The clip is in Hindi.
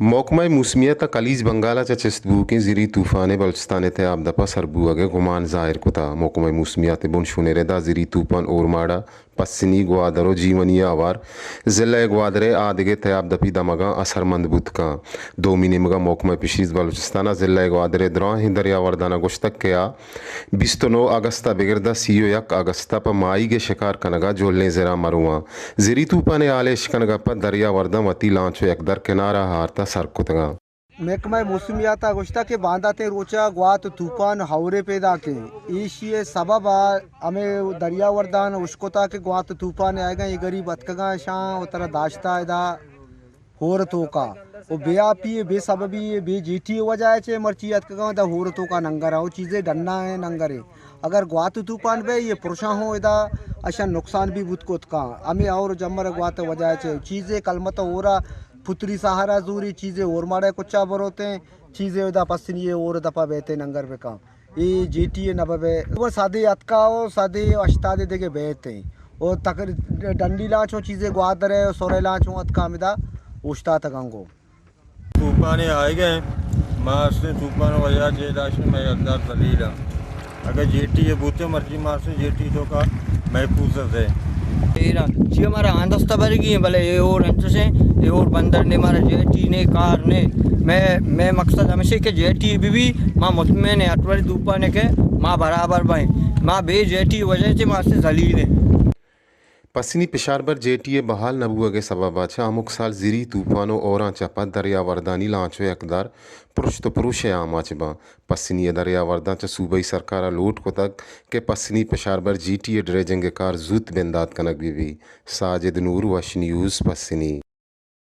मोकमाय मूसमियत कलीज बंगाला चेस्तबू के जिरी तूफान बलुचिस्तान ते आप दपा सरबू अगे गुमान जाहिर कुता मोकमाय मूसमियत बुन शुनेरेदा जिरी तूफान ओरमाड़ा पस्सिनी ग्वादरो जीवनिया आवार जिला ग्वादरे आदगे ते आप दपी दमगा असरमंद बुतका दो मिनिमगा मोकमाय पिशीज बलुचिस्ताना जिला ग्वादरे द्रा ही दरिया वर्दाना गुश्तक के आ 29 अगस्ता बिगरदा सीओ यक अगस्ता पर माई के शिकार कनगा जोलने जरा मरुआ जिरी तूफान आलेश कनगा पर दरिया वर्दा वती लांचो एकदर किनारा हारता सरकुतगा महकमा मौसमियात गोश्ता के बांधाते रोचा ग्वात तूफान हावरे पैदा के ईशिए सबब हमें दरिया वर्दान उश्कोता के ग्वात तूफान आएगा ये गरीब अतकगा शाह उतरा दाश्ता इदा होरतों का वो बेआपी बेसबबी बेजीठी वजह से मर्ची अतकगा दा होरतों का नंगर वो चीज़ें डन्ना है नंगर है अगर ग्वात तूफान बे ये पुरुषा हो इदा अच्छा नुकसान भी बुत को का हमें और जमर ग्वात वजह से चीज़ें कलमत हो रहा पुत्री सहारा जूरी चीज़ें और मारे कुचा बरोते हैं चीज़ें उदा पसनी और दफा बहते नंगर पे काम ये जीटी नबे वो सादे अतकाओ सादे अश्तादे देके बहते और तक डंडी लाचो चीज़ें ग्वादर है सोरे लाचो अतका मिदा उश्ता तकंगो तूफान आए गए मार से तूफान वजह जे दाश में अकदार दलील अगर जेटी ये बूते मर्जी मार से जेटी तो का महफूज है तेरा जी हमारा आंदस्ता भर गई है भले ये और अंत से ये और बंदर ने हमारा जेटी ने कार ने मैं मकसद हमेशा के जेटी भी माँ मुतमैन है अटवारी दूपा ने के माँ बराबर भाई माँ बे जेटी वजह से माँ से जलील है पसनी पिशारबर जेटीए बहाल नबुआ के सबब अच्छा अमुक साल जिरी तूफानो और चपा दरिया वर्दानी लांचो यकदार पुरुष तो पुरुष आम आचबा पसनी दरिया वर्दा च सूबाई सरकारा लोट को तक के पसनी पिशारबर जीटीए ड्रेजिंग कार जूत बिंदात कनक भी साजिद नूर वश न्यूज़ पसनी।